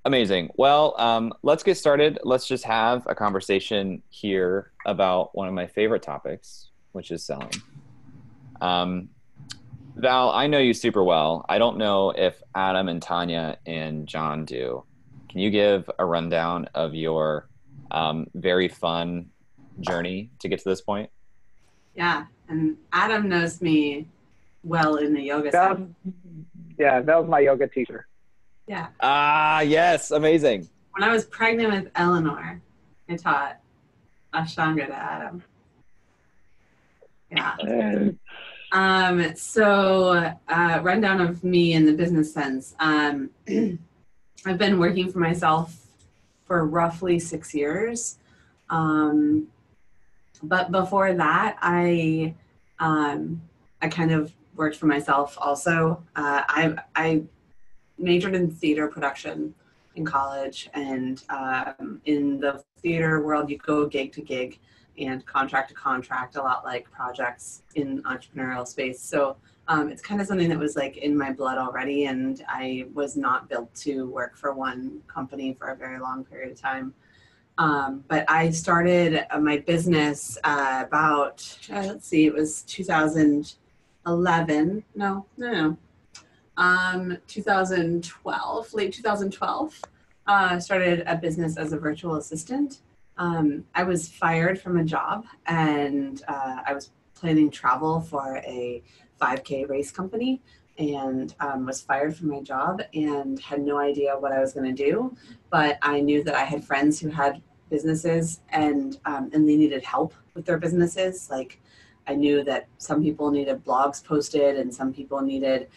Amazing. Well, let's get started. Let's just have a conversation here about one of my favorite topics, which is selling. Um, Val, I know you super well. I don't know if Adam and Tanya and John do. Can you give a rundown of your very fun journey to get to this point? Yeah, and Adam knows me well in the yoga That, sense. yeah, that was my yoga teacher. Yeah. Ah, yes, amazing. When I was pregnant with Eleanor, I taught Ashtanga to Adam. Yeah. Rundown of me in the business sense. I've been working for myself for roughly 6 years. But before that, I kind of worked for myself also. I majored in theater production in college, and in the theater world, you go gig to gig and contract to contract, a lot like projects in entrepreneurial space. So it's kind of something that was like in my blood already, and I was not built to work for one company for a very long period of time. But I started my business let's see, it was 2011. No. 2012, late 2012. Started a business as a virtual assistant. I was fired from a job, and I was planning travel for a 5K race company, and was fired from my job and had no idea what I was going to do. But I knew that I had friends who had businesses, and they needed help with their businesses. Like, I knew that some people needed blogs posted, and some people needed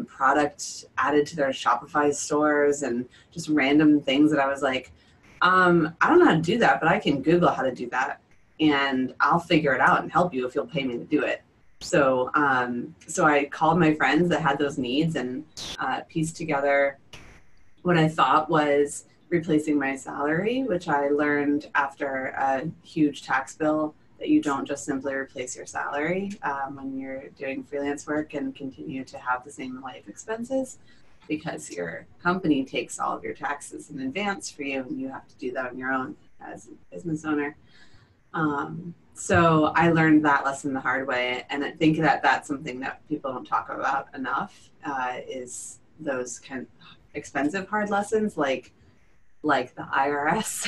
product added to their Shopify stores, and just random things that I was like, I don't know how to do that, but I can Google how to do that, and I'll figure it out and help you if you'll pay me to do it. So I called my friends that had those needs, and pieced together what I thought was replacing my salary, which I learned after a huge tax bill, that you don't just simply replace your salary when you're doing freelance work and continue to have the same life expenses, because your company takes all of your taxes in advance for you, and you have to do that on your own as a business owner. So I learned that lesson the hard way, and I think that that's something that people don't talk about enough, is those kind of expensive hard lessons, like the IRS.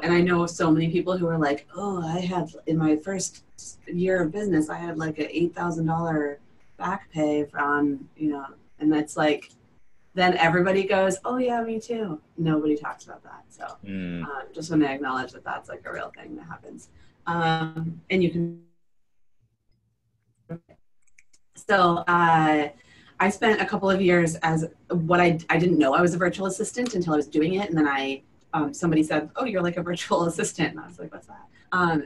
And I know so many people who are like, oh, I had, in my first year of business, I had like an $8,000 back pay on, and that's like, then everybody goes, oh yeah, me too. Nobody talks about that. So just want to acknowledge that that's like a real thing that happens. And you can, so I spent a couple of years as what I didn't know I was a virtual assistant until I was doing it. And then somebody said, oh, you're like a virtual assistant. And I was like, what's that?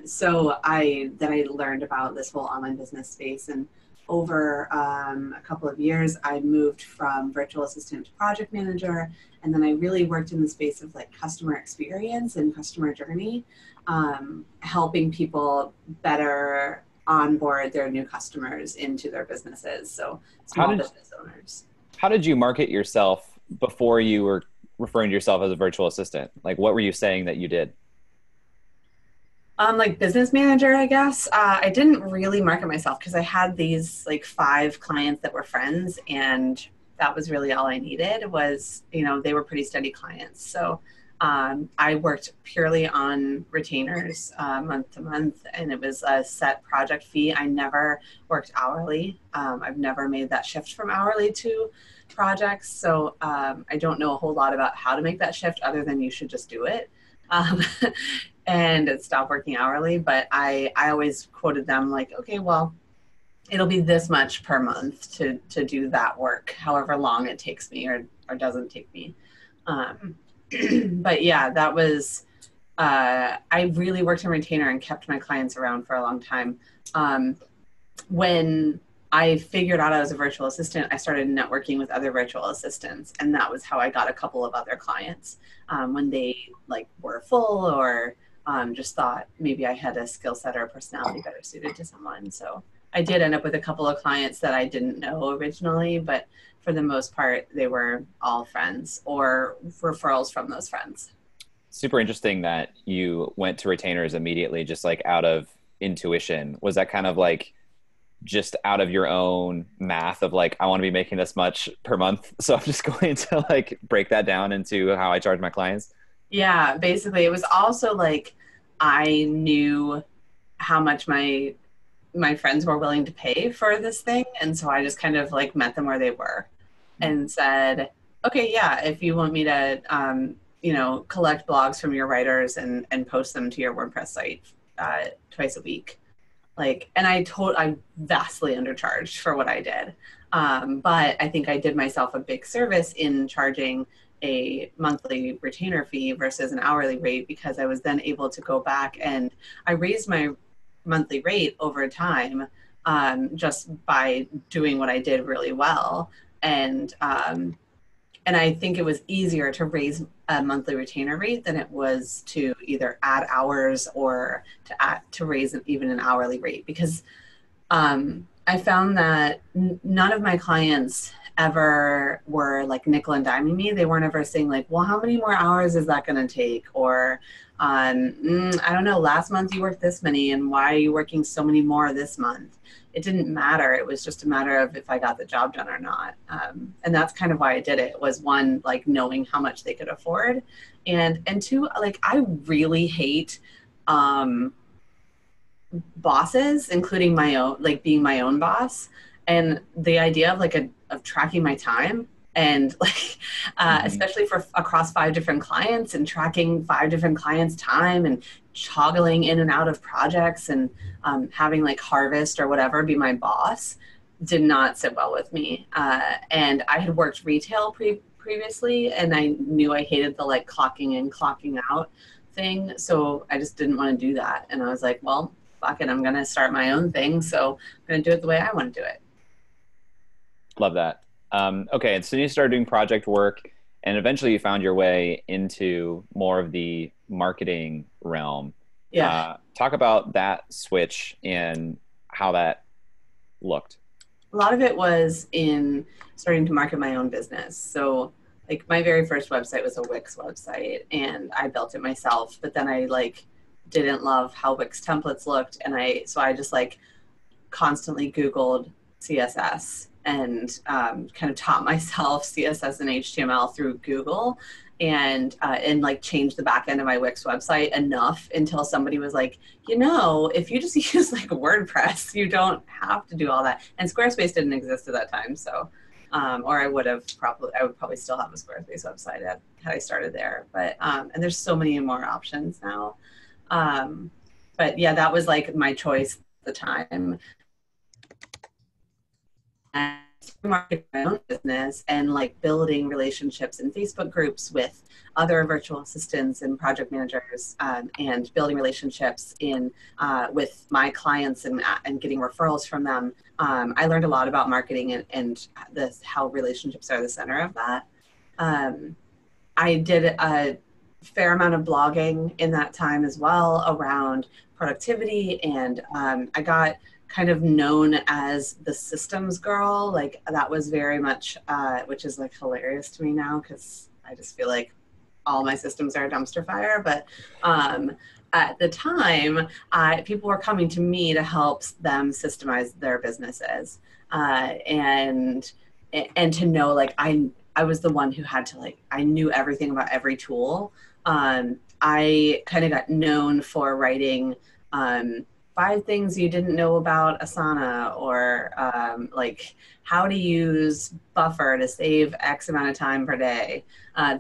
So I learned about this whole online business space. And over a couple of years, I moved from virtual assistant to project manager. And then I really worked in the space of like customer experience and customer journey, helping people better onboard their new customers into their businesses. So small business owners. How did you market yourself before you were referring to yourself as a virtual assistant? Like, what were you saying that you did? Like business manager, I guess. I didn't really market myself because I had these like 5 clients that were friends, and that was really all I needed was, they were pretty steady clients. So I worked purely on retainers month to month, and it was a set project fee. I never worked hourly. I've never made that shift from hourly to projects. So I don't know a whole lot about how to make that shift other than you should just do it. And stop working hourly. But I always quoted them like, okay, well, it'll be this much per month to do that work, however long it takes me or doesn't take me. But yeah, that was, I really worked in retainer and kept my clients around for a long time. When I figured out I was a virtual assistant, I started networking with other virtual assistants. And that was how I got a couple of other clients when they like were full or just thought maybe I had a skill set or a personality better suited to someone. So I did end up with a couple of clients that I didn't know originally, but for the most part, they were all friends or referrals from those friends. Super interesting that you went to retainers immediately, just like out of intuition. Was that kind of like just out of your own math of like, I want to be making this much per month, so I'm just going to like break that down into how I charge my clients? Yeah, basically, it was also like I knew how much my friends were willing to pay for this thing, and so I just kind of like met them where they were and said, okay, yeah, if you want me to collect blogs from your writers and post them to your WordPress site twice a week, like, and I vastly undercharged for what I did, but I think I did myself a big service in charging a monthly retainer fee versus an hourly rate, because I was then able to go back and I raised my monthly rate over time, just by doing what I did really well. And I think it was easier to raise a monthly retainer rate than it was to either add hours or to raise even an hourly rate, because I found that none of my clients ever were like nickel and diming me. They weren't ever saying like, well, how many more hours is that going to take? Or, I don't know, last month you worked this many and why are you working so many more this month? It didn't matter. It was just a matter of if I got the job done or not. And that's kind of why I did it, was one, like knowing how much they could afford. And two, like I really hate, bosses, including my own, like being my own boss, and the idea of of tracking my time and like especially for across 5 different clients and tracking 5 different clients' time and toggling in and out of projects and having like Harvest or whatever be my boss did not sit well with me. And I had worked retail previously, and I knew I hated the like clocking in, clocking out thing. So I just didn't want to do that. And I was like, well, fuck it, I'm going to start my own thing. So I'm going to do it the way I want to do it. Love that. Okay, and so you started doing project work, and eventually you found your way into more of the marketing realm. Yeah. Talk about that switch and how that looked. A lot of it was in starting to market my own business. So like my very first website was a Wix website, and I built it myself, but then I like didn't love how Wix templates looked. And so I just like constantly Googled CSS and kind of taught myself CSS and HTML through Google, and like changed the back end of my Wix website enough until somebody was like, if you just use like WordPress, you don't have to do all that. And Squarespace didn't exist at that time. So, or I would probably still have a Squarespace website had I started there. But, and there's so many more options now. But yeah, that was like my choice at the time. And marketing my own business and like building relationships in Facebook groups with other virtual assistants and project managers, and building relationships with my clients and getting referrals from them. I learned a lot about marketing and how relationships are the center of that. I did a fair amount of blogging in that time as well around productivity, and I got kind of known as the systems girl. Like that was very much, which is like hilarious to me now, because I just feel like all my systems are a dumpster fire. But at the time, people were coming to me to help them systemize their businesses, and to know like I was the one who had to like, I knew everything about every tool. I kind of got known for writing 5 things you didn't know about Asana, or like how to use Buffer to save X amount of time per day.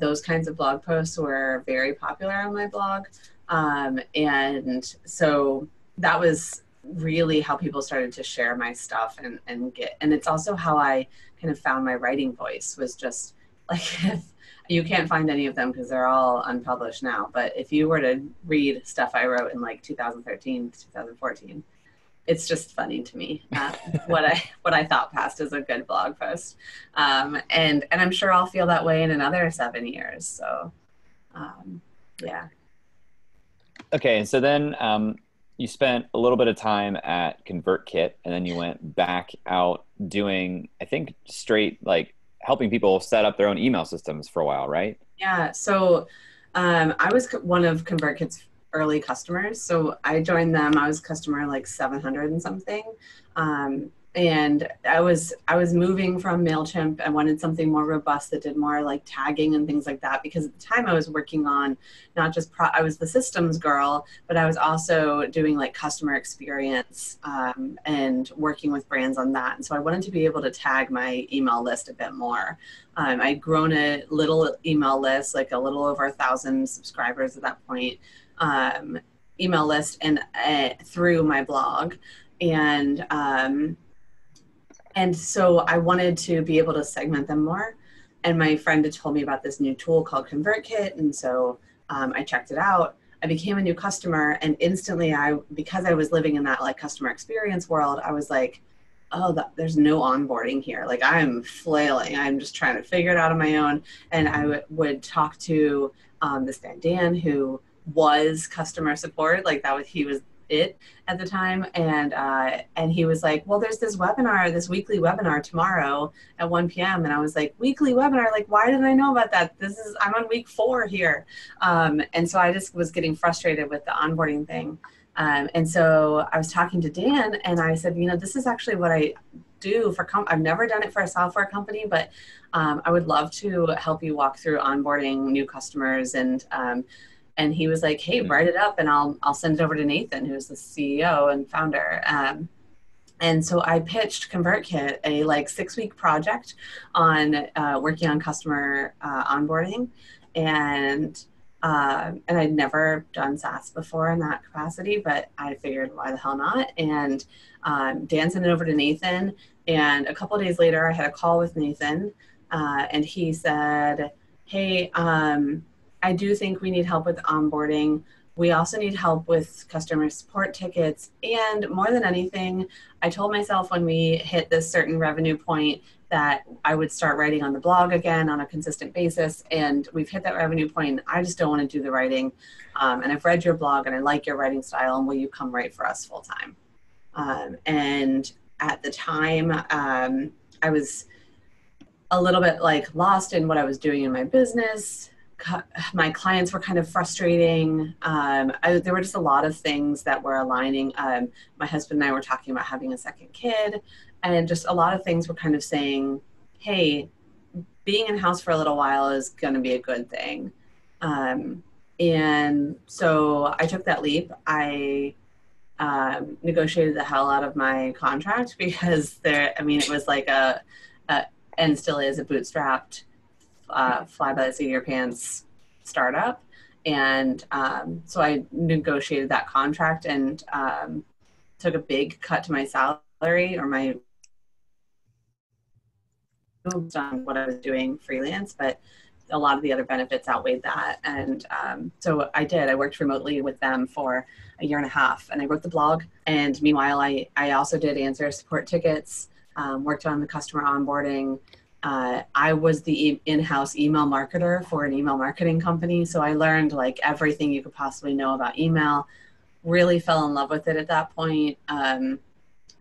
Those kinds of blog posts were very popular on my blog. And so that was really how people started to share my stuff and it's also how I kind of found my writing voice, was just like, if you can't find any of them because they're all unpublished now, but if you were to read stuff I wrote in like 2013 to 2014, it's just funny to me, what I thought passed as a good blog post. And I'm sure I'll feel that way in another 7 years. So yeah. Okay, so then you spent a little bit of time at Convertkit, and then you went back out doing, I think, straight like helping people set up their own email systems for a while, right? Yeah. So I was one of Convertkit's early customers. So I joined them. I was customer like 700 and something. And I was moving from MailChimp. I wanted something more robust that did more like tagging and things like that, because at the time I was working on not just I was the systems girl, but I was also doing like customer experience and working with brands on that. And so I wanted to be able to tag my email list a bit more. I'd grown a little email list, like a little over 1,000 subscribers at that point, email list, and through my blog. And so I wanted to be able to segment them more. And my friend had told me about this new tool called Convertkit. And so I checked it out. I became a new customer, and instantly because I was living in that like customer experience world, I was like, oh, there's no onboarding here. Like I'm flailing. I'm just trying to figure it out on my own. And I would talk to this guy, Dan, who was customer support. Like he was it at the time. And he was like, well, there's this weekly webinar tomorrow at 1 p.m. And I was like, weekly webinar? Like, why didn't I know about that? I'm on week 4 here. And so I just was getting frustrated with the onboarding thing. And so I was talking to Dan, and I said, this is actually what I do for I've never done it for a software company, but I would love to help you walk through onboarding new customers. And he was like, hey, write it up and I'll send it over to Nathan, who's the CEO and founder. And so I pitched Convertkit a like 6-week project on working on customer onboarding. And I'd never done SaaS before in that capacity, but I figured, why the hell not? And Dan sent it over to Nathan. And a couple of days later, I had a call with Nathan, and he said, hey, I do think we need help with onboarding. We also need help with customer support tickets. And more than anything, I told myself when we hit this certain revenue point that I would start writing on the blog again on a consistent basis. And we've hit that revenue point. I just don't want to do the writing. And I've read your blog and I like your writing style. And will you come write for us full time? And at the time, I was a little bit like lost in what I was doing in my business. My clients were kind of frustrating. There were just a lot of things that were aligning. My husband and I were talking about having a second kid, and just a lot of things were kind of saying, hey, being in-house for a little while is going to be a good thing. And so I took that leap. I negotiated the hell out of my contract because it was like and still is a bootstrapped fly by the seat of your pants startup. And so I negotiated that contract and took a big cut to my salary or my on what I was doing freelance, but a lot of the other benefits outweighed that. And so I did. I worked remotely with them for a year and a half, and I wrote the blog. And meanwhile, I also did answer support tickets, worked on the customer onboarding. I was the in-house email marketer for an email marketing company. So I learned like everything you could possibly know about email, really fell in love with it at that point. And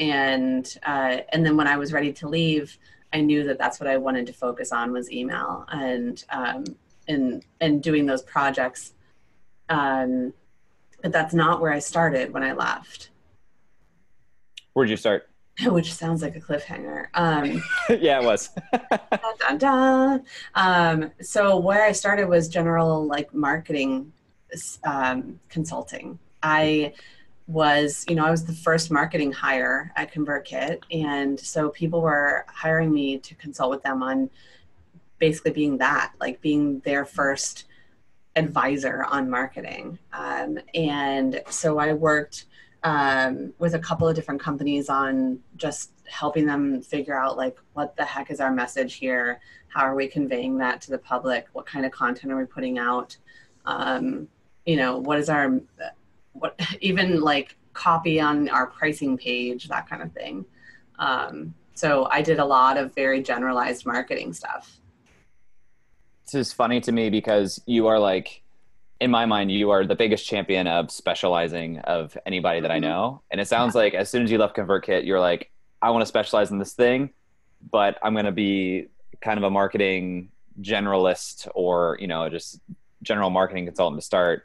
then when I was ready to leave, I knew that that's what I wanted to focus on was email and doing those projects. But that's not where I started when I left. Where'd you start? Which sounds like a cliffhanger. Yeah, it was. Dun, dun, dun. So where I started was general like marketing consulting. I was the first marketing hire at Convertkit. And so people were hiring me to consult with them on basically being their first advisor on marketing. And so I worked with a couple of different companies on just helping them figure out like, what the heck is our message here? How are we conveying that to the public? What kind of content are we putting out? Even like copy on our pricing page, that kind of thing. So I did a lot of very generalized marketing stuff. This is funny to me because you are like, in my mind, you are the biggest champion of specializing of anybody that I know. And it sounds like as soon as you left Convertkit, you're like, I want to specialize in this thing, but I'm going to be kind of a marketing generalist or, just general marketing consultant to start,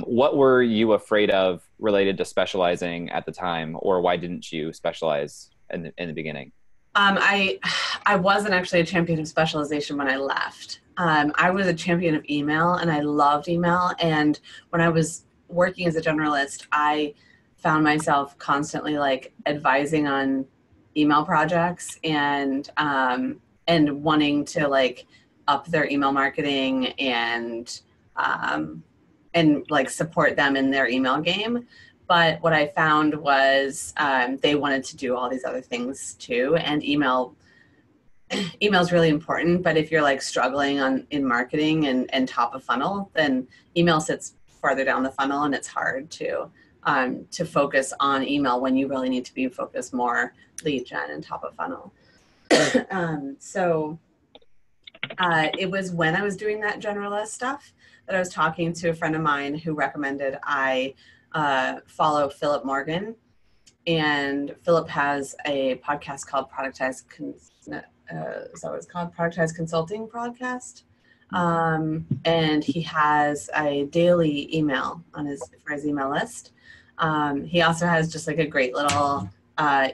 what were you afraid of related to specializing at the time, or why didn't you specialize in the beginning? I wasn't actually a champion of specialization when I left. I was a champion of email, and I loved email. And when I was working as a generalist, I found myself constantly like advising on email projects and wanting to like up their email marketing and like support them in their email game. But what I found was they wanted to do all these other things too, and email is really important. But if you're like struggling in marketing and top of funnel, then email sits farther down the funnel, and it's hard to focus on email when you really need to be focused more lead gen and top of funnel. So it was when I was doing that generalist stuff that I was talking to a friend of mine who recommended I follow Philip Morgan. And Philip has a podcast called Productized Consulting Podcast. And he has a daily email for his email list. He also has just like a great little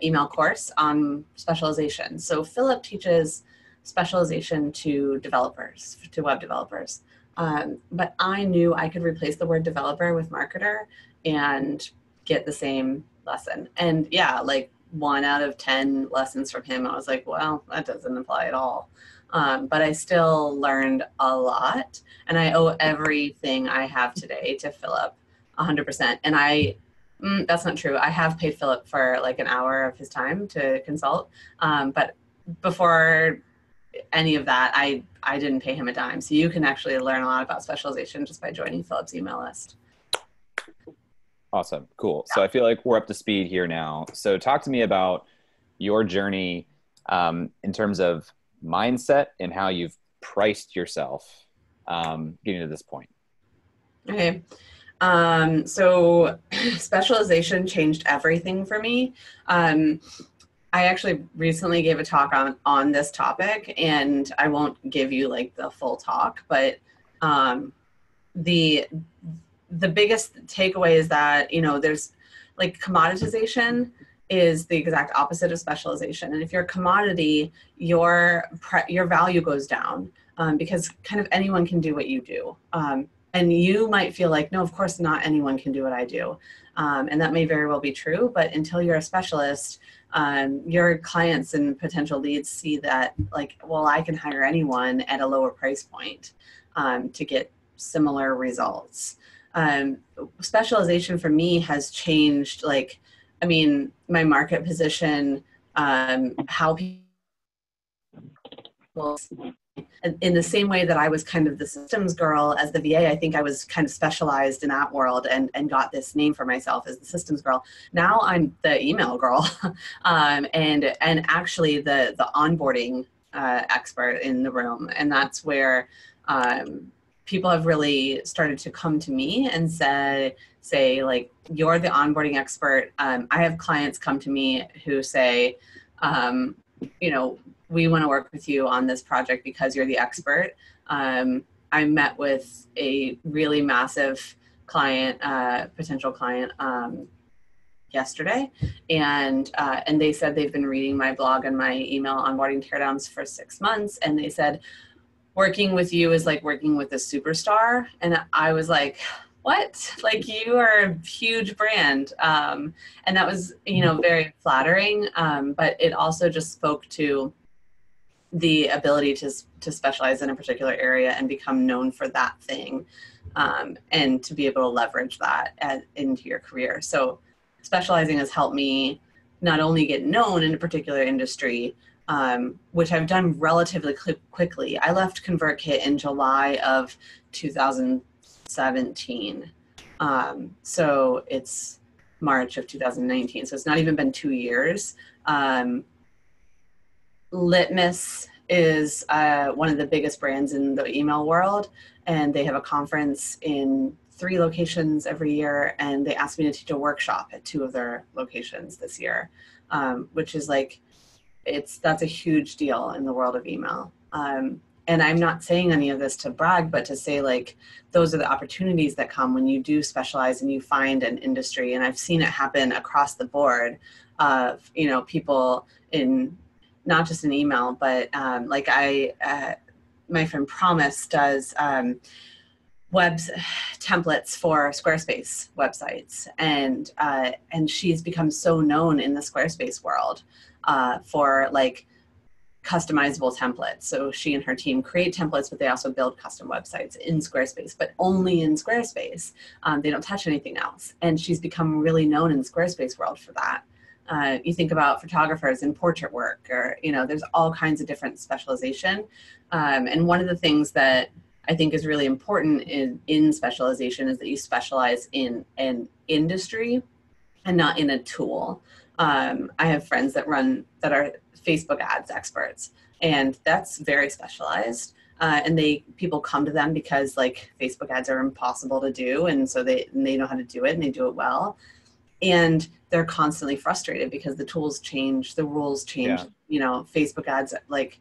email course on specialization. So Philip teaches specialization to developers, to web developers. But I knew I could replace the word developer with marketer and get the same lesson. And yeah, like 1 out of 10 lessons from him, I was like, well, that doesn't apply at all. But I still learned a lot, and I owe everything I have today to Philip 100%. And that's not true. I have paid Philip for like an hour of his time to consult. But before any of that, I didn't pay him a dime. So you can actually learn a lot about specialization just by joining Philip's email list. Awesome. Cool. Yeah. So I feel like we're up to speed here now. So talk to me about your journey in terms of mindset and how you've priced yourself getting to this point. Okay. So specialization changed everything for me. I actually recently gave a talk on this topic, and I won't give you like the full talk, but the biggest takeaway is that, there's like commoditization is the exact opposite of specialization. And if you're a commodity, your value goes down because kind of anyone can do what you do. And you might feel like, no, of course not anyone can do what I do. And that may very well be true, but until you're a specialist, your clients and potential leads see that like, well, I can hire anyone at a lower price point to get similar results. Specialization for me has changed, like, I mean, my market position, how people, in the same way that I was kind of the systems girl as the VA, I think I was kind of specialized in that world and got this name for myself as the systems girl. Now I'm the email girl, and actually the onboarding expert in the room. And that's where people have really started to come to me and say like, you're the onboarding expert. I have clients come to me who say, we want to work with you on this project because you're the expert. I met with a really massive client, potential client, yesterday, and they said they've been reading my blog and my email onboarding teardowns for 6 months, and they said, working with you is like working with a superstar. And I was like, what? Like, you are a huge brand. And that was, very flattering. But it also just spoke to the ability to specialize in a particular area and become known for that thing. And to be able to leverage that into your career. So specializing has helped me not only get known in a particular industry, which I've done relatively quickly. I left Convertkit in July of 2017. So it's March of 2019. So it's not even been 2 years. Litmus is one of the biggest brands in the email world, and they have a conference in 3 locations every year, and they asked me to teach a workshop at 2 of their locations this year, which is like, that's a huge deal in the world of email. And I'm not saying any of this to brag, but to say like, those are the opportunities that come when you do specialize and you find an industry. And I've seen it happen across the board of, you know, people in not just in email, but like my friend Promise does templates for Squarespace websites. And she's become so known in the Squarespace world for like customizable templates. So she and her team create templates, but they also build custom websites in Squarespace, but only in Squarespace. They don't touch anything else. And she's become really known in the Squarespace world for that. You think about photographers in portrait work, or, you know, there's all kinds of different specialization. And one of the things that I think is really important in specialization is that you specialize in an industry and not in a tool. I have friends that are Facebook ads experts, and that's very specialized. And people come to them because like Facebook ads are impossible to do. And so they know how to do it and they do it well. And they're constantly frustrated because the tools change, the rules change. Yeah. You know, Facebook ads, like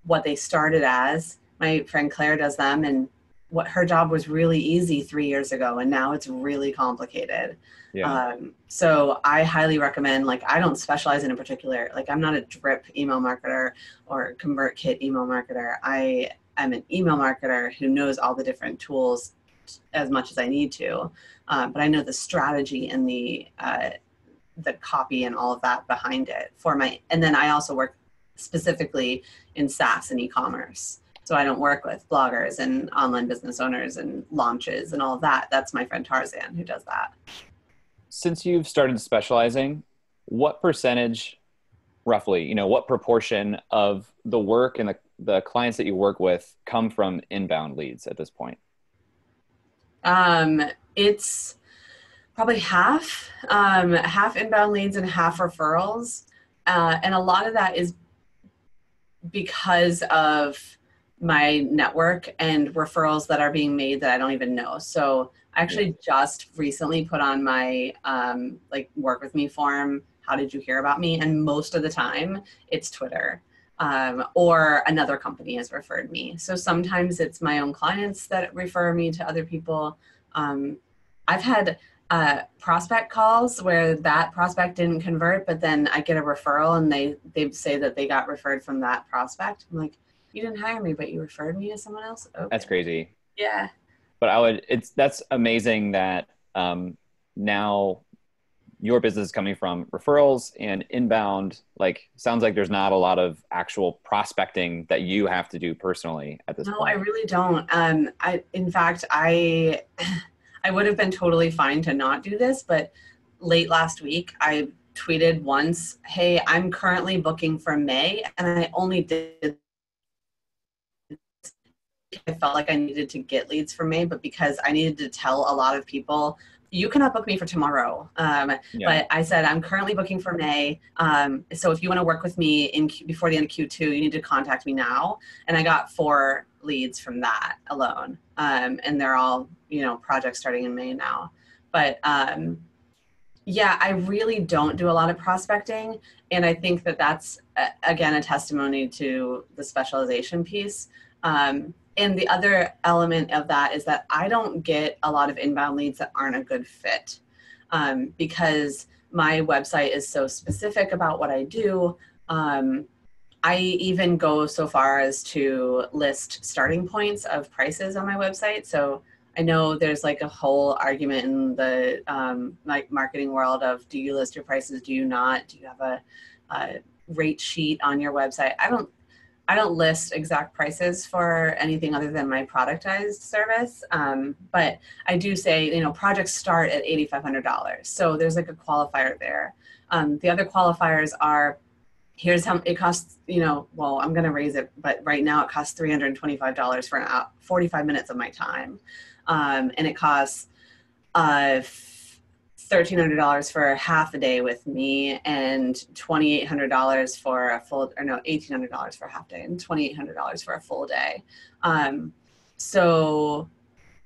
what they started as, my friend Claire does them, and what her job was really easy 3 years ago, and now it's really complicated. Yeah. So I highly recommend, like, I don't specialize in a particular, like, I'm not a drip email marketer or Convertkit email marketer. I am an email marketer who knows all the different tools as much as I need to, but I know the strategy and the copy and all of that behind it and then I also work specifically in SaaS and e-commerce. So I don't work with bloggers and online business owners and launches and all of that. That's my friend Tarzan who does that. Since you've started specializing, what percentage, roughly, you know, what proportion of the work and the clients that you work with come from inbound leads at this point? It's probably half inbound leads and half referrals. And a lot of that is because of my network and referrals that are being made that I don't even know. So I actually just recently put on my like work with me form, how did you hear about me? And most of the time it's Twitter or another company has referred me. So sometimes it's my own clients that refer me to other people. I've had prospect calls where that prospect didn't convert, but then I get a referral and they say that they got referred from that prospect. I'm like, you didn't hire me, but you referred me to someone else? Okay. That's crazy. Yeah. But that's amazing that now your business is coming from referrals and inbound. Like, sounds like there's not a lot of actual prospecting that you have to do personally at this point. No, I really don't. In fact, I would have been totally fine to not do this, but late last week, I tweeted once, hey, I'm currently booking for May, and I only did, I felt like I needed to get leads for May, but because I needed to tell a lot of people, you cannot book me for tomorrow. But I said, I'm currently booking for May. So if you want to work with me before the end of Q2, you need to contact me now. And I got 4 leads from that alone. And they're all, you know, projects starting in May now. But yeah, I really don't do a lot of prospecting. And I think that that's, again, a testimony to the specialization piece. And the other element of that is that I don't get a lot of inbound leads that aren't a good fit because my website is so specific about what I do. I even go so far as to list starting points of prices on my website. So I know there's like a whole argument in the like marketing world of, do you list your prices? Do you not? Do you have a rate sheet on your website? I don't list exact prices for anything other than my productized service. But I do say, you know, projects start at $8,500. So there's like a qualifier there. The other qualifiers are, here's how it costs, you know, well, I'm going to raise it, but right now it costs $325 for 45 minutes of my time. And it costs $1,300 for half a day with me and $2,800 for a full, or no, $1,800 for a half day and $2,800 for a full day. So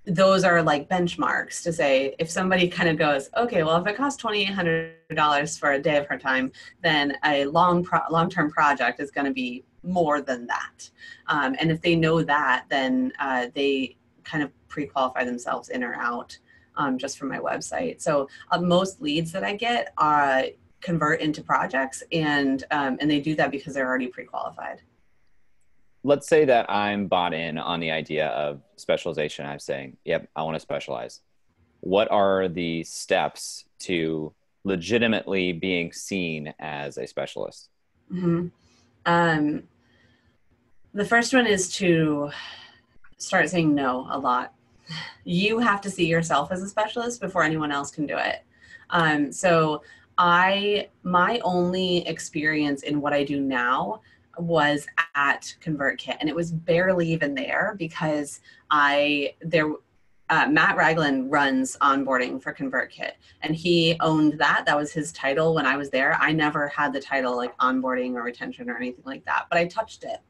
those are like benchmarks to say, if somebody kind of goes, okay, well, if it costs $2,800 for a day of her time, then a long-term project is going to be more than that. And if they know that, then they kind of pre-qualify themselves in or out just from my website. So most leads that I get convert into projects, and they do that because they're already pre-qualified. Let's say that I'm bought in on the idea of specialization. I'm saying, yep, I want to specialize. What are the steps to legitimately being seen as a specialist? Mm-hmm. The first one is to start saying no a lot. You have to see yourself as a specialist before anyone else can do it. So my only experience in what I do now was at Convertkit, and it was barely even there because Matt Ragland runs onboarding for Convertkit, and he owned that. That was his title when I was there. I never had the title like onboarding or retention or anything like that, but I touched it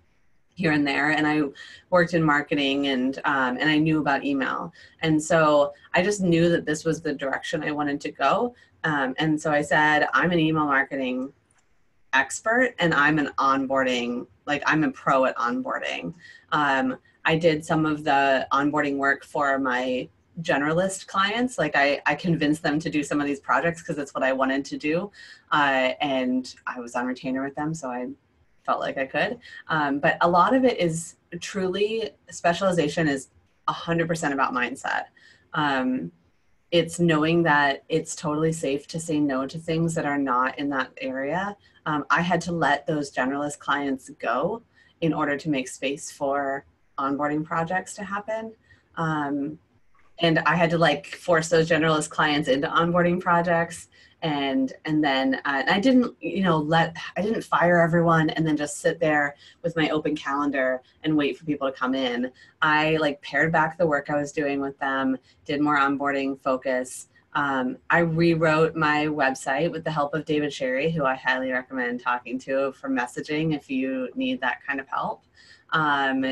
here and there, and I worked in marketing, and I knew about email, and so I just knew that this was the direction I wanted to go. And so I said, I'm an email marketing expert, and I'm an onboarding, like I'm a pro at onboarding. I did some of the onboarding work for my generalist clients. Like I convinced them to do some of these projects because it's what I wanted to do. And I was on retainer with them, so I felt like I could. But a lot of it is truly, specialization is 100% about mindset. It's knowing that it's totally safe to say no to things that are not in that area. I had to let those generalist clients go in order to make space for onboarding projects to happen. And I had to like force those generalist clients into onboarding projects. And then I didn't, I didn't fire everyone and then just sit there with my open calendar and wait for people to come in. I like pared back the work I was doing with them, did more onboarding focus. I rewrote my website with the help of David Sherry, who I highly recommend talking to for messaging if you need that kind of help.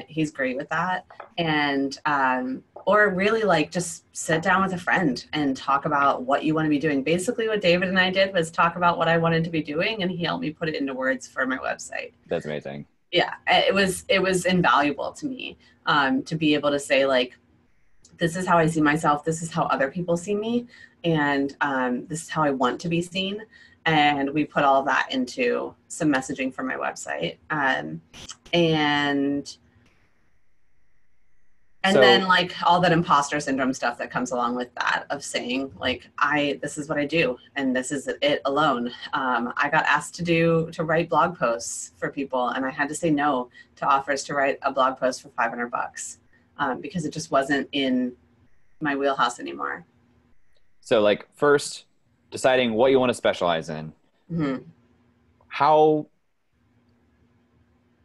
He's great with that. And, or really like just sit down with a friend and talk about what you want to be doing. Basically what David and I did was talk about what I wanted to be doing, and he helped me put it into words for my website. That's amazing. Yeah, it was invaluable to me, to be able to say like, this is how I see myself. This is how other people see me. And this is how I want to be seen. And we put all of that into some messaging for my website. And then like all that imposter syndrome stuff that comes along with that, of saying like, this is what I do, and this is it alone. I got asked to write blog posts for people, and I had to say no to offers to write a blog post for $500 because it just wasn't in my wheelhouse anymore. So like first deciding what you want to specialize in. Mm-hmm. How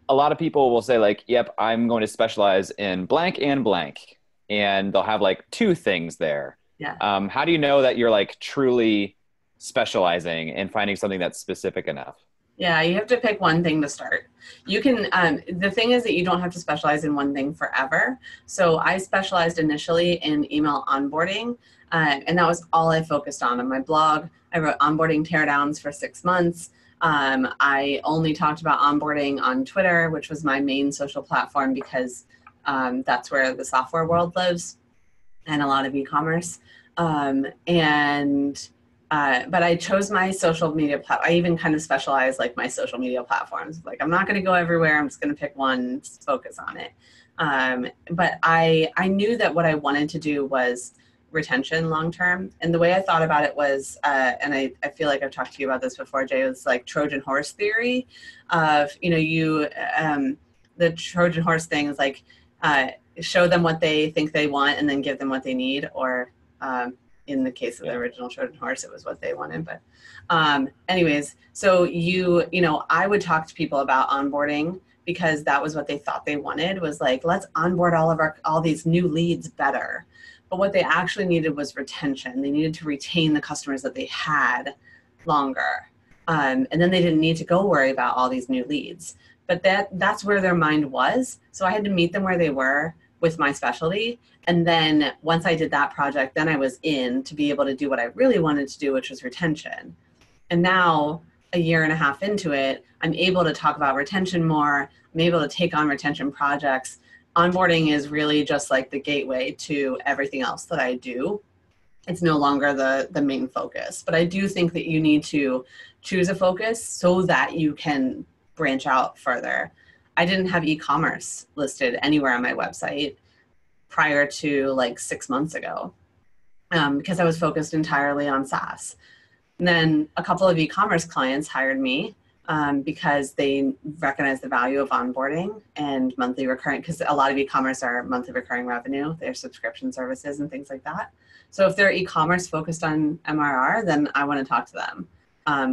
a lot of people will say like, yep, I'm going to specialize in blank and blank, and they'll have like two things there. Yeah. How do you know that you're like truly specializing and finding something that's specific enough? Yeah, you have to pick one thing to start. You can, the thing is that you don't have to specialize in one thing forever. So I specialized initially in email onboarding, and that was all I focused on my blog. I wrote onboarding teardowns for 6 months. I only talked about onboarding on Twitter, which was my main social platform because that's where the software world lives and a lot of e-commerce. But I chose my social media platform. I even kind of specialize like my social media platforms. Like I'm not going to go everywhere. I'm just going to pick one and focus on it. But I knew that what I wanted to do was retention long-term. And the way I thought about it was, and I feel like I've talked to you about this before, Jay, was like Trojan horse theory of, the Trojan horse thing is like, show them what they think they want and then give them what they need, or, in the case of the original Trojan horse, it was what they wanted. But anyways, so I would talk to people about onboarding because that was what they thought they wanted, was like, let's onboard all these new leads better. But what they actually needed was retention. They needed to retain the customers that they had longer. And then they didn't need to go worry about all these new leads. But that's where their mind was. So I had to meet them where they were with my specialty. And then once I did that project, then I was in to be able to do what I really wanted to do, which was retention. And now, a year and a half into it, I'm able to talk about retention more. I'm able to take on retention projects. Onboarding is really just like the gateway to everything else that I do. It's no longer the main focus, but I do think that you need to choose a focus so that you can branch out further. I didn't have e-commerce listed anywhere on my website prior to like 6 months ago, because I was focused entirely on SaaS. And then a couple of e-commerce clients hired me because they recognize the value of onboarding and monthly recurring, because a lot of e-commerce are monthly recurring revenue, they're subscription services and things like that. So if they're e-commerce focused on MRR, then I want to talk to them.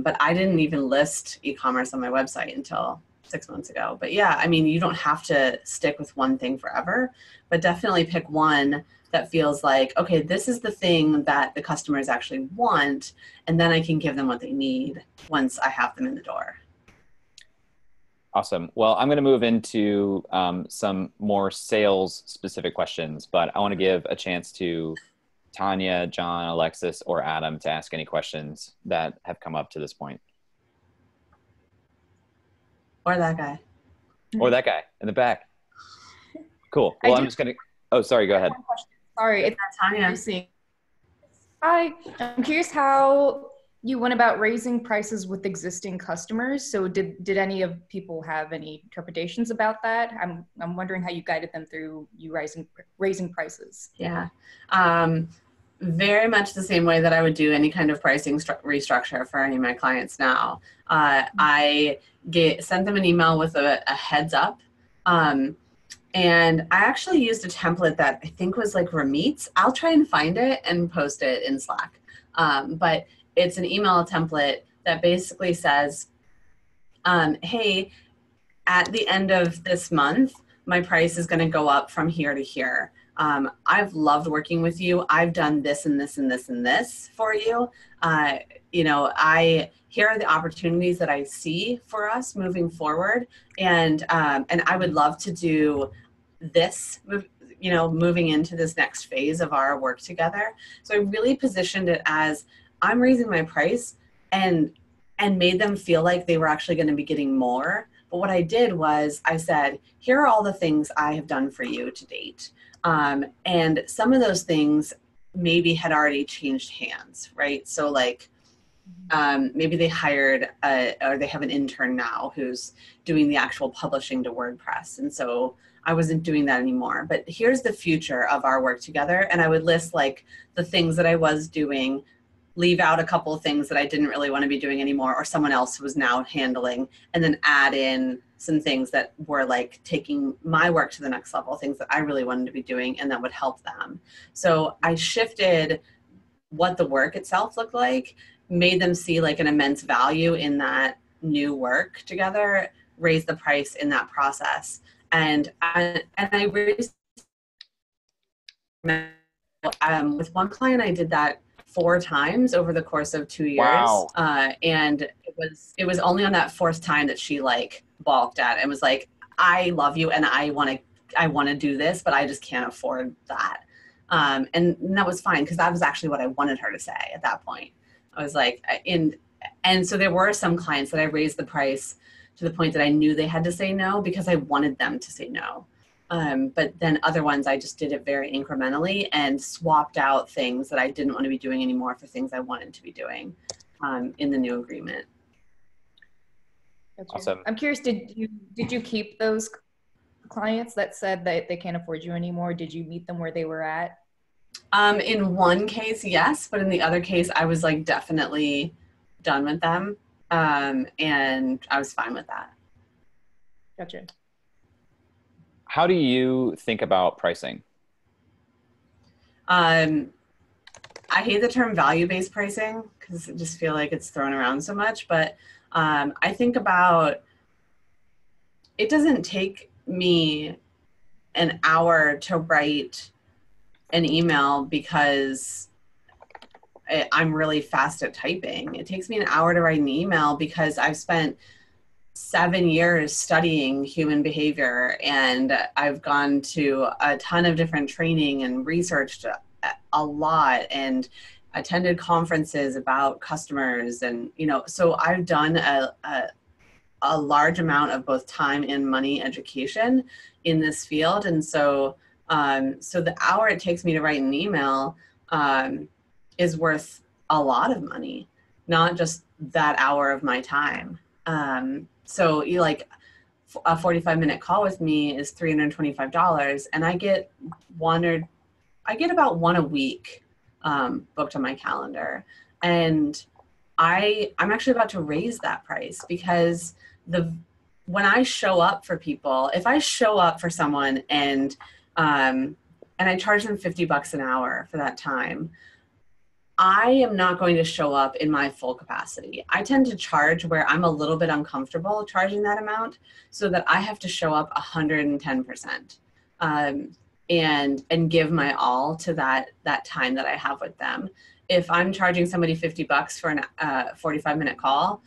But I didn't even list e-commerce on my website until 6 months ago. But yeah, I mean, you don't have to stick with one thing forever, but definitely pick one that feels like, okay, this is the thing that the customers actually want, and then I can give them what they need once I have them in the door. Awesome. Well, I'm going to move into some more sales specific questions, but I want to give a chance to Tanya, John, Alexis, or Adam to ask any questions that have come up to this point. Or that guy. Or that guy in the back. Cool. Well, I'm just going to, oh, sorry, go ahead. Sorry, it's Tanya. Hi, I'm curious how you went about raising prices with existing customers. So did any of people have any interpretations about that? I'm wondering how you guided them through you raising prices. Yeah. Very much the same way that I would do any kind of pricing restructure for any of my clients now. I sent them an email with a heads up. And I actually used a template that I think was like Ramit's. I'll try and find it and post it in Slack. But it's an email template that basically says, hey, at the end of this month, my price is going to go up from here to here. I've loved working with you. I've done this and this and this and this for you. Here are the opportunities that I see for us moving forward. And I would love to do this, moving into this next phase of our work together. So I really positioned it as I'm raising my price and made them feel like they were actually going to be getting more. But what I did was I said, here are all the things I have done for you to date. And some of those things maybe had already changed hands, right? So like, maybe they hired or they have an intern now who's doing the actual publishing to WordPress. And so I wasn't doing that anymore, but here's the future of our work together. And I would list like the things that I was doing, leave out a couple of things that I didn't really want to be doing anymore, or someone else was now handling, and then add in some things that were like taking my work to the next level, things that I really wanted to be doing and that would help them. So I shifted what the work itself looked like, made them see like an immense value in that new work together, raised the price in that process. And I raised, with one client, I did that 4 times over the course of 2 years. Wow. And it was only on that 4th time that she like balked at and was like, I love you and I want to do this, but I just can't afford that. And that was fine, because that was actually what I wanted her to say at that point. I was like, and so there were some clients that I raised the price to the point that I knew they had to say no because I wanted them to say no. But then other ones, I just did it very incrementally and swapped out things that I didn't want to be doing anymore for things I wanted to be doing in the new agreement. Awesome. I'm curious, did you keep those clients that said that they can't afford you anymore? Did you meet them where they were at? In one case, yes, but in the other case, I was like definitely done with them. And I was fine with that. Gotcha. How do you think about pricing? I hate the term value-based pricing because I just feel like it's thrown around so much, but I think about, it doesn't take me an hour to write an email because I'm really fast at typing. It takes me an hour to write an email because I've spent 7 years studying human behavior, and I've gone to a ton of different training and researched a lot and attended conferences about customers. And, so I've done a large amount of both time and money education in this field. And so, so the hour it takes me to write an email is worth a lot of money, not just that hour of my time. So you like a 45-minute call with me is $325, and I get about one a week booked on my calendar. And I'm actually about to raise that price because when I show up for people, if I show up for someone and I charge them $50 an hour for that time, I am not going to show up in my full capacity. I tend to charge where I'm a little bit uncomfortable charging that amount so that I have to show up 110% and give my all to that time that I have with them. If I'm charging somebody $50 for a 45-minute call,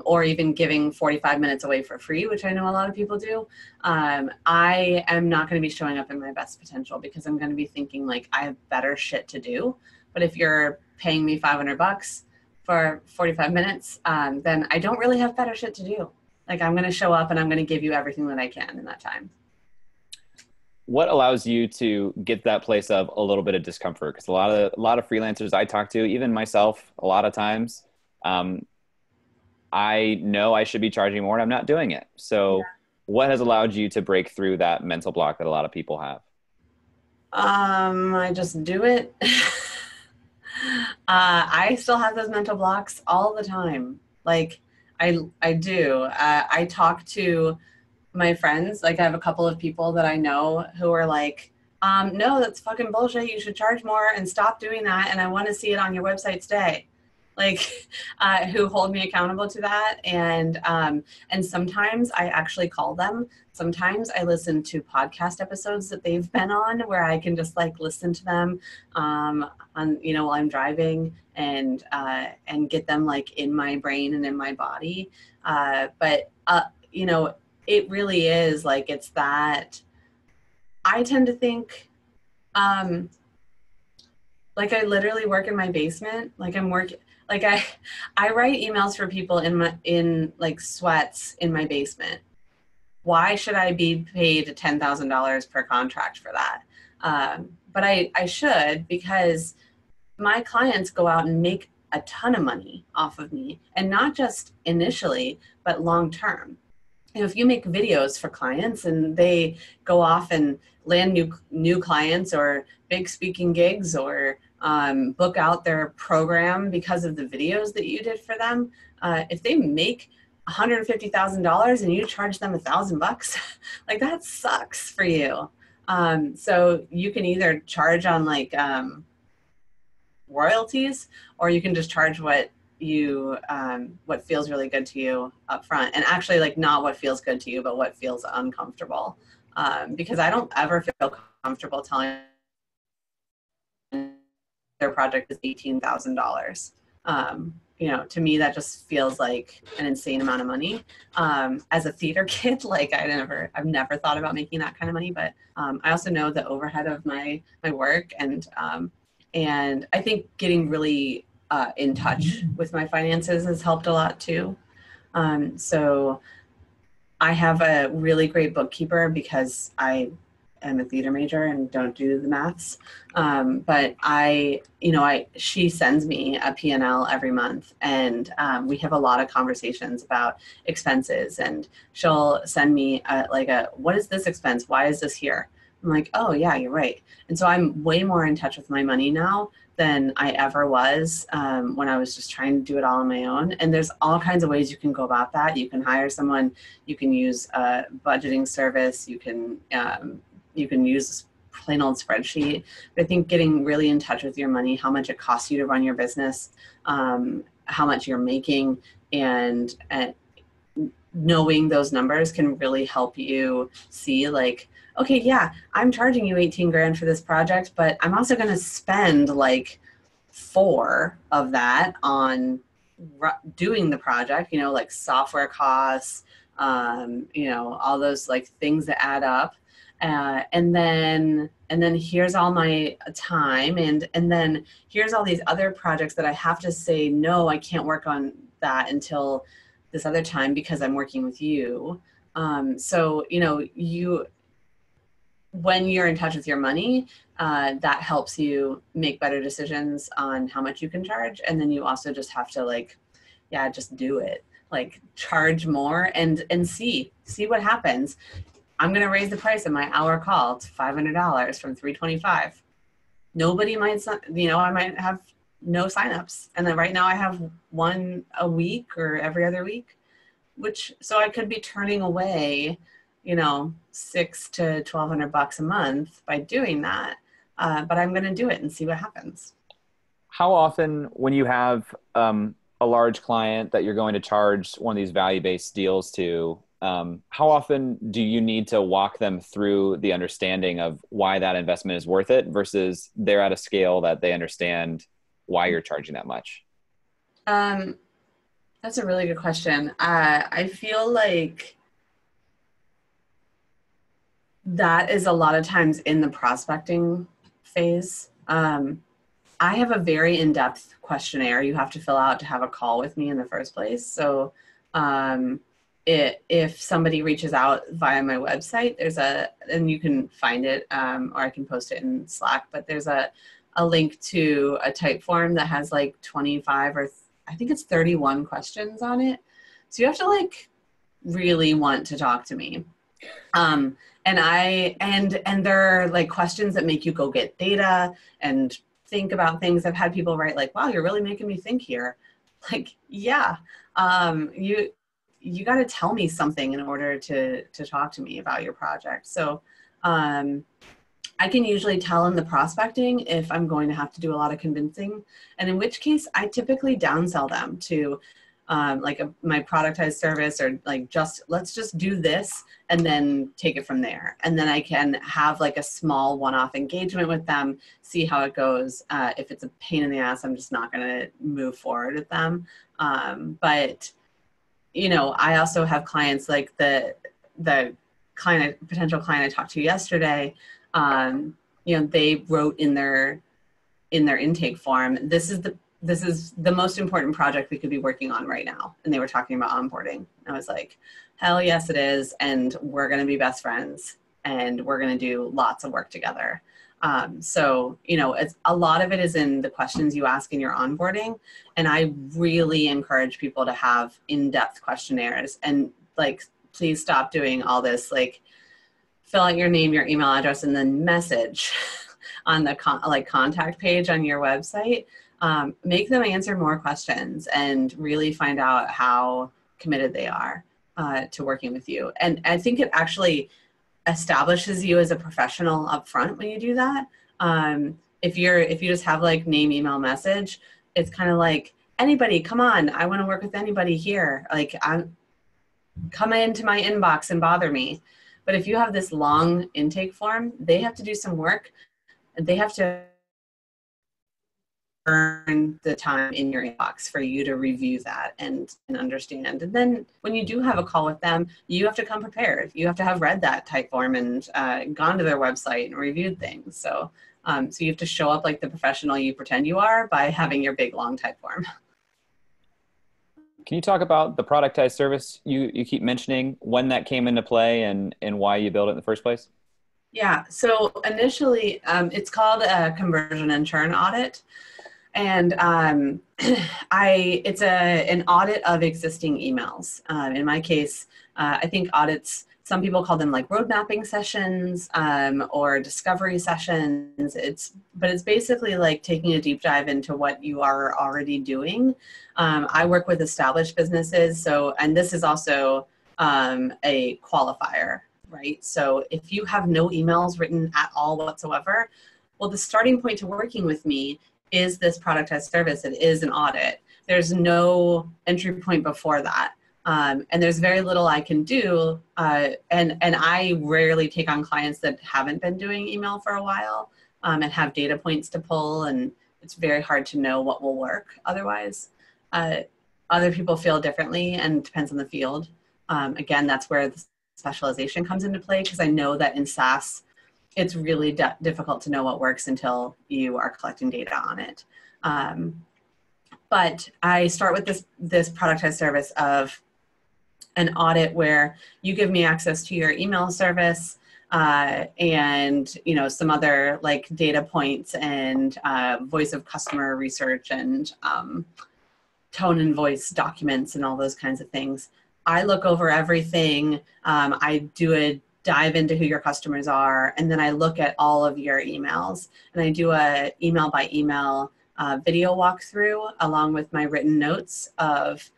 or even giving 45 minutes away for free, which I know a lot of people do, I am not going to be showing up in my best potential because I'm going to be thinking like I have better shit to do. But if you're paying me $500 for 45 minutes, then I don't really have better shit to do. Like I'm going to show up and I'm going to give you everything that I can in that time. What allows you to get that place of a little bit of discomfort? Because a lot of freelancers I talk to, even myself, a lot of times, I know I should be charging more and I'm not doing it. So what has allowed you to break through that mental block that a lot of people have? I just do it. I still have those mental blocks all the time. Like I do. I talk to my friends. Like I have a couple of people that I know who are like, no, that's fucking bullshit. You should charge more and stop doing that. And I want to see it on your website today. Like who hold me accountable to that. And sometimes I actually call them. Sometimes I listen to podcast episodes that they've been on where I can just like listen to them on, while I'm driving and get them like in my brain and in my body. But it really is like, it's that I tend to think, like I literally work in my basement. Like I'm working, like I write emails for people in like sweats in my basement. Why should I be paid $10,000 per contract for that? But I should, because my clients go out and make a ton of money off of me, and not just initially, but long-term. If you make videos for clients and they go off and land new clients or big speaking gigs or book out their program because of the videos that you did for them, if they make $150,000 and you charge them $1,000, like that sucks for you. So you can either charge on like royalties, or you can just charge what feels really good to you up front, and actually like not what feels good to you, but what feels uncomfortable. Because I don't ever feel comfortable telling their project is $18,000. To me, that just feels like an insane amount of money. As a theater kid, like I've never thought about making that kind of money, but I also know the overhead of my work, and I think getting really in touch with my finances has helped a lot too. So I have a really great bookkeeper because I am a theater major and don't do the maths. But she sends me a P&L every month, and we have a lot of conversations about expenses, and she'll send me what is this expense? Why is this here? I'm like, oh yeah, you're right. And so I'm way more in touch with my money now than I ever was when I was just trying to do it all on my own. And there's all kinds of ways you can go about that. You can hire someone, you can use a budgeting service, you can use a plain old spreadsheet. But I think getting really in touch with your money, how much it costs you to run your business, how much you're making, and knowing those numbers can really help you see like, okay, yeah, I'm charging you 18 grand for this project, but I'm also going to spend like 4 of that on doing the project, like software costs, all those like things that add up. And then here's all my time. And then here's all these other projects that I have to say, no, I can't work on that until this other time because I'm working with you. So, you know, when you're in touch with your money, that helps you make better decisions on how much you can charge. And then you also just have to like, yeah, just do it. Like charge more and see what happens. I'm going to raise the price of my hour call to $500 from $325. Nobody might, you know, I might have no signups. And then right now I have one a week or every other week, so I could be turning away, you know, $600 to $1,200 a month by doing that. But I'm going to do it and see what happens. How often, when you have a large client that you're going to charge one of these value-based deals to, how often do you need to walk them through the understanding of why that investment is worth it versus they're at a scale that they understand why you're charging that much? That's a really good question. I feel like that is a lot of times in the prospecting phase. I have a very in-depth questionnaire you have to fill out to have a call with me in the first place. So if somebody reaches out via my website, and you can find it, or I can post it in Slack, but there's a link to a type form that has like 25 or I think it's 31 questions on it. So you have to like really want to talk to me. And there are like questions that make you go get data and think about things. I've had people write like, wow, you're really making me think here. Like, yeah, you got to tell me something in order to talk to me about your project. So I can usually tell in the prospecting if I'm going to have to do a lot of convincing, and in which case I typically downsell them to my productized service, or like let's just do this and then take it from there. And then I can have like a small one-off engagement with them, see how it goes. If it's a pain in the ass, I'm just not going to move forward with them. But you know, I also have clients like the potential client I talked to yesterday. You know, they wrote in their intake form, this is the most important project we could be working on right now. And they were talking about onboarding. I was like, hell yes, it is. And we're going to be best friends and we're going to do lots of work together. So, you know, a lot of it is in the questions you ask in your onboarding. And I really encourage people to have in-depth questionnaires, and like, please stop doing all this, like fill out your name, your email address, and then message on the contact page on your website. Make them answer more questions and really find out how committed they are to working with you. And I think it actually establishes you as a professional up front when you do that. If you just have like name, email, message, it's kind of like, anybody, come on, I want to work with anybody here. Like, come into my inbox and bother me. But if you have this long intake form, they have to do some work, and they have to earn the time in your inbox for you to review that and understand. And then when you do have a call with them, you have to come prepared. You have to have read that type form and gone to their website and reviewed things. So you have to show up like the professional you pretend you are by having your big long type form. Can you talk about the productized service you keep mentioning, when that came into play and why you built it in the first place? Yeah, so initially it's called a conversion and churn audit. And it's an audit of existing emails. In my case, I think audits, some people call them like road mapping sessions or discovery sessions. But it's basically like taking a deep dive into what you are already doing. I work with established businesses, and this is also a qualifier, right? So if you have no emails written at all whatsoever, well, the starting point to working with me is this productized service. It is an audit. There's no entry point before that. And there's very little I can do. And I rarely take on clients that haven't been doing email for a while and have data points to pull. And it's very hard to know what will work otherwise. Other people feel differently, and it depends on the field. Again, that's where the specialization comes into play, because I know that in SaaS, it's really difficult to know what works until you are collecting data on it. But I start with this productized service of an audit where you give me access to your email service and some other like data points and voice of customer research and tone and voice documents and all those kinds of things. I look over everything. I do a dive into who your customers are, and then I look at all of your emails, and I do a email by email video walkthrough along with my written notes of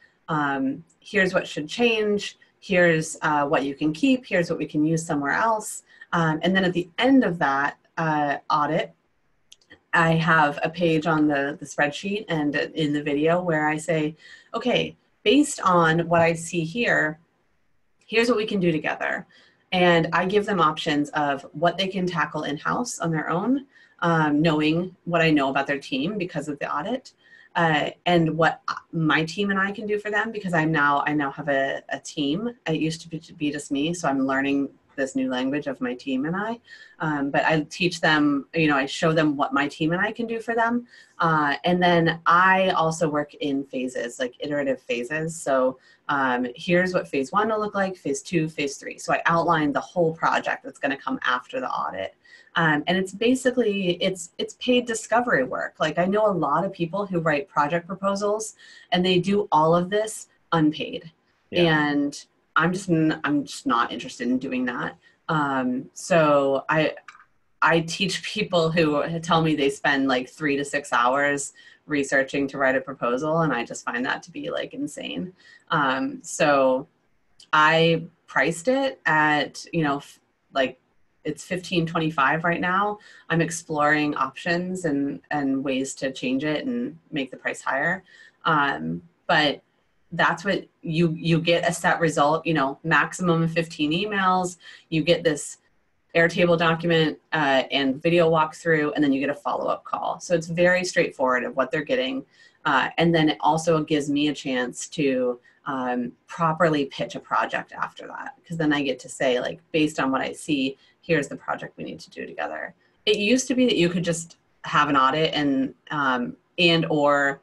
here's what should change, here's what you can keep, here's what we can use somewhere else. And then at the end of that audit, I have a page on the spreadsheet and in the video where I say, okay, based on what I see here, here's what we can do together. And I give them options of what they can tackle in-house on their own, knowing what I know about their team because of the audit, and what my team and I can do for them because I now have a team. It used to be just me, so I'm learning this new language of my team and I. But I teach them, I show them what my team and I can do for them. And then I also work in phases, like iterative phases. So here's what phase 1 will look like, phase 2, phase 3. So I outline the whole project that's going to come after the audit. And it's basically, it's paid discovery work. Like I know a lot of people who write project proposals and they do all of this unpaid. Yeah. And I'm just not interested in doing that. So I teach people who tell me they spend like 3 to 6 hours researching to write a proposal, and I just find that to be like insane. So I priced it at, like it's $15.25 right now. I'm exploring options and ways to change it and make the price higher. But that's what you get, a set result, maximum of 15 emails. You get this Airtable document and video walkthrough, and then you get a follow-up call. So it's very straightforward of what they're getting. And then it also gives me a chance to properly pitch a project after that, because then I get to say, like, based on what I see, here's the project we need to do together. It used to be that you could just have an audit and or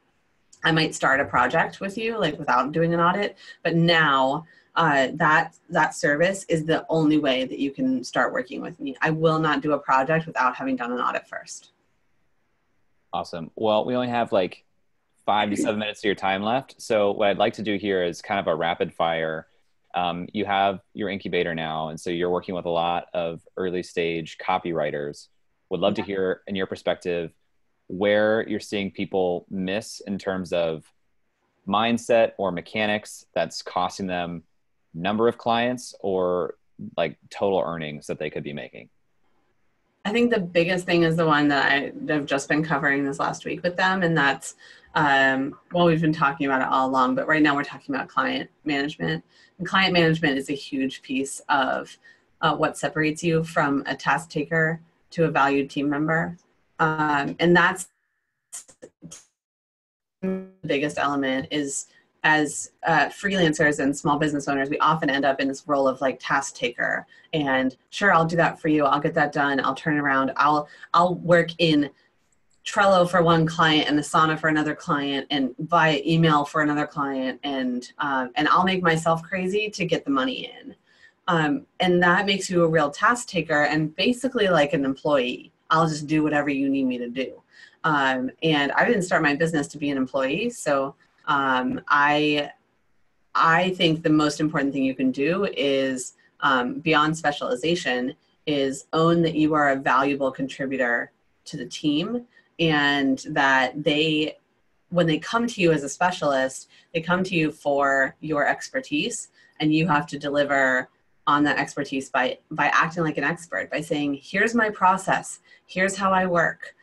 I might start a project with you, like without doing an audit, but now that service is the only way that you can start working with me. I will not do a project without having done an audit first. Awesome. Well, we only have like 5 to 7 minutes of your time left. So what I'd like to do here is kind of a rapid fire. You have your incubator now, and so you're working with a lot of early stage copywriters. Would love to hear, in your perspective, where you're seeing people miss in terms of mindset or mechanics that's costing them number of clients or like total earnings that they could be making. I think the biggest thing is the one that I've just been covering this last week with them. And that's, we've been talking about it all along, but right now we're talking about client management. And client management is a huge piece of what separates you from a task taker to a valued team member. And that's the biggest element is, as freelancers and small business owners, we often end up in this role of like task taker. And sure, I'll do that for you. I'll get that done. I'll turn around. I'll work in Trello for one client and Asana for another client and via email for another client. And I'll make myself crazy to get the money in. And that makes you a real task taker and basically like an employee. I'll just do whatever you need me to do. And I didn't start my business to be an employee. So I think the most important thing you can do is, beyond specialization, is own that you are a valuable contributor to the team, and that when they come to you as a specialist, they come to you for your expertise, and you have to deliver on that expertise by acting like an expert, by saying, here's my process, here's how I work.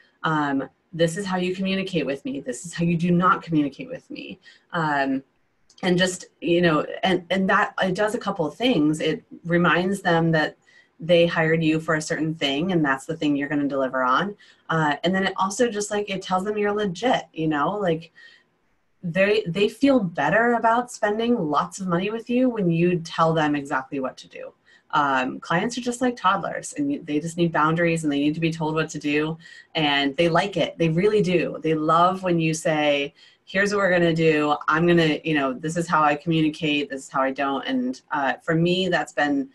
This is how you communicate with me. This is how you do not communicate with me. And just, and that it does a couple of things. It reminds them that they hired you for a certain thing, and that's the thing you're going to deliver on. And then it also just like, it tells them you're legit, like they feel better about spending lots of money with you when you tell them exactly what to do. Clients are just like toddlers, and they just need boundaries, and they need to be told what to do, and they like it. They really do. They love when you say, here's what we're going to do. I'm going to, you know, this is how I communicate. This is how I don't. And for me, that's been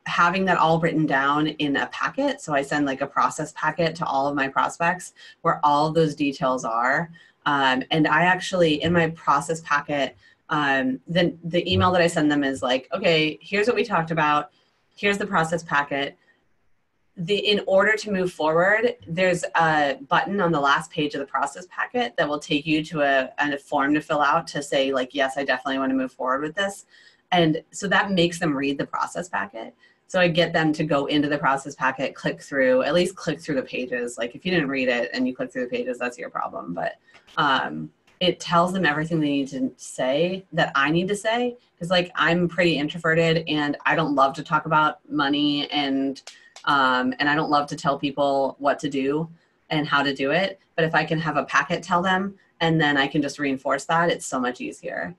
having that all written down in a packet. So I send like a process packet to all of my prospects where all of those details are. And I actually, in my process packet, then the email that I send them is like, okay, here's what we talked about. Here's the process packet. In order to move forward, there's a button on the last page of the process packet that will take you to a form to fill out to say like, yes, I definitely want to move forward with this. And so that makes them read the process packet. So I get them to go into the process packet, at least click through the pages. Like if you didn't read it and you click through the pages, that's your problem. But it tells them everything they need to say that I need to say. Because like I'm pretty introverted and I don't love to talk about money and I don't love to tell people what to do and how to do it. But if I can have a packet tell them and then I can just reinforce that, it's so much easier.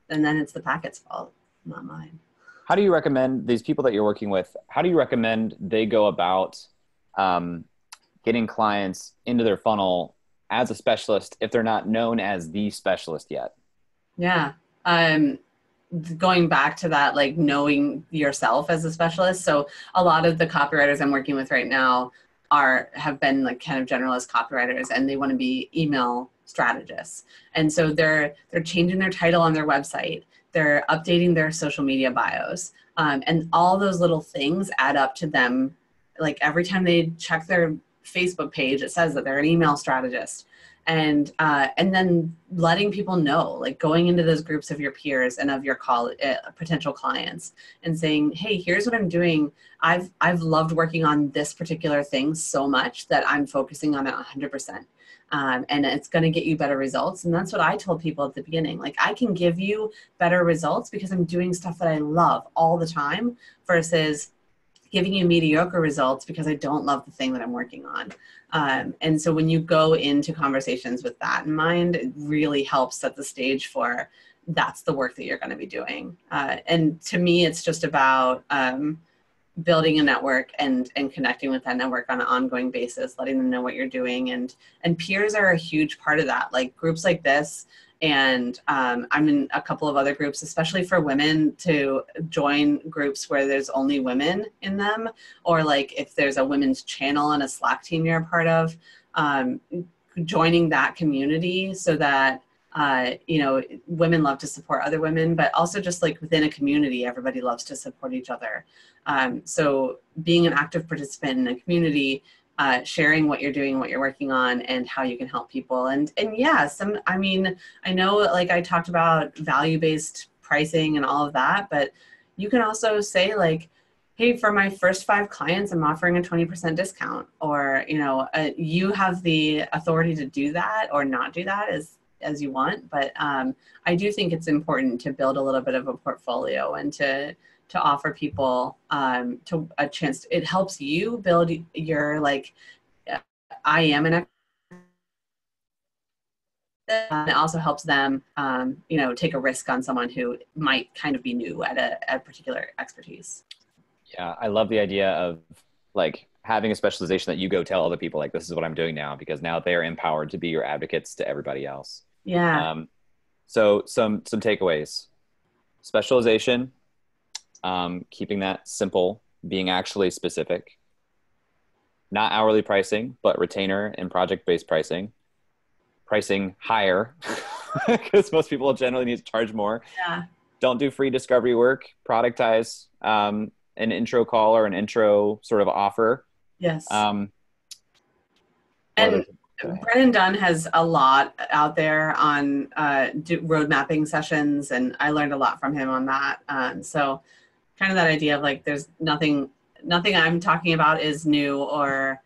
And then it's the packet's fault, not mine. How do you recommend these people that you're working with, how do you recommend they go about getting clients into their funnel as a specialist if they're not known as the specialist yet? Yeah. Going back to that, like knowing yourself as a specialist. So a lot of the copywriters I'm working with right now have been like kind of generalist copywriters and they want to be email strategists. And so they're changing their title on their website. They're updating their social media bios. And all those little things add up to them. Like every time they check their Facebook page, it says that they're an email strategist. And then letting people know, like going into those groups of your peers and of your potential clients and saying, hey, here's what I'm doing. I've loved working on this particular thing so much that I'm focusing on it 100%. And it's going to get you better results. And that's what I told people at the beginning. Like I can give you better results because I'm doing stuff that I love all the time versus giving you mediocre results because I don't love the thing that I'm working on. And so when you go into conversations with that in mind, it really helps set the stage for that's the work that you're going to be doing. And to me, it's just about building a network and connecting with that network on an ongoing basis, letting them know what you're doing. And peers are a huge part of that, like groups like this. And I'm in a couple of other groups, especially for women, to join groups where there's only women in them, or like if there's a women's channel and a Slack team you're a part of, joining that community so that, women love to support other women, but also just like within a community, everybody loves to support each other. So being an active participant in a community, sharing what you're doing, what you're working on, and how you can help people. And yeah, I know like I talked about value-based pricing and all of that, but you can also say like, hey, for my first 5 clients, I'm offering a 20% discount, or, you have the authority to do that or not do that as you want. But I do think it's important to build a little bit of a portfolio and to offer people to a chance. It helps you build your like, I am an expert. It also helps them, take a risk on someone who might kind of be new at a particular expertise. Yeah, I love the idea of like having a specialization that you go tell other people, like, this is what I'm doing now, because now they're empowered to be your advocates to everybody else. Yeah. So some takeaways: specialization, keeping that simple, being actually specific, not hourly pricing, but retainer and project-based pricing higher because most people generally need to charge more. Yeah. Don't do free discovery work, productize an intro call or an intro sort of offer. Yes. And Brennan Dunn has a lot out there on road mapping sessions, and I learned a lot from him on that. So kind of that idea of like, there's nothing I'm talking about is new, or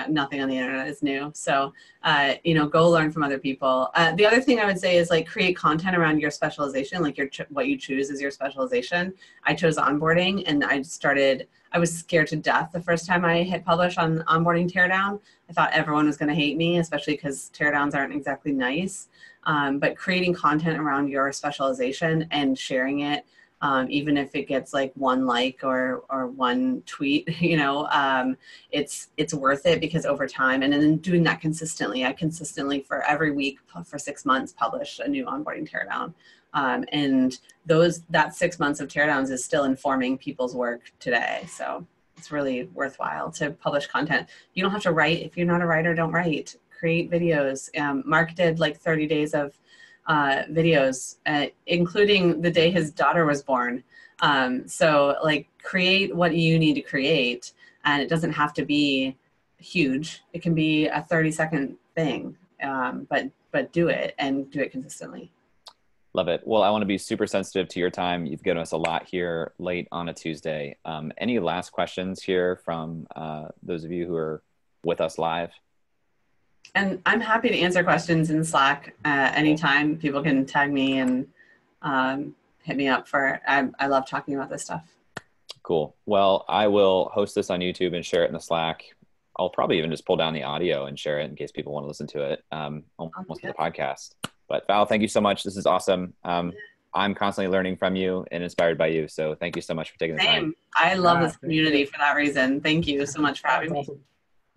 nothing on the internet is new. So, go learn from other people. The other thing I would say is like create content around your specialization, like what you choose as your specialization. I chose onboarding, and I was scared to death the first time I hit publish on onboarding teardown. I thought everyone was going to hate me, especially because teardowns aren't exactly nice. But creating content around your specialization and sharing it Even if it gets like one like or one tweet, you know, it's worth it because over time, and then doing that consistently, I consistently for every week for 6 months publish a new onboarding teardown. And that 6 months of teardowns is still informing people's work today. So it's really worthwhile to publish content. You don't have to write. If you're not a writer, don't write. Create videos. Mark did like 30 days of videos, including the day his daughter was born. So like create what you need to create, and it doesn't have to be huge. It can be a 30-second thing, but do it and do it consistently. Love it. Well, I want to be super sensitive to your time. You've given us a lot here late on a Tuesday. Any last questions here from those of you who are with us live? And I'm happy to answer questions in Slack anytime. People can tag me and hit me up I love talking about this stuff. Cool. Well, I will host this on YouTube and share it in the Slack. I'll probably even just pull down the audio and share it in case people want to listen to it almost for the podcast. But Val, thank you so much. This is awesome. I'm constantly learning from you and inspired by you. So thank you so much for taking the time. I love this community for that reason. Thank you so much for having me. Awesome.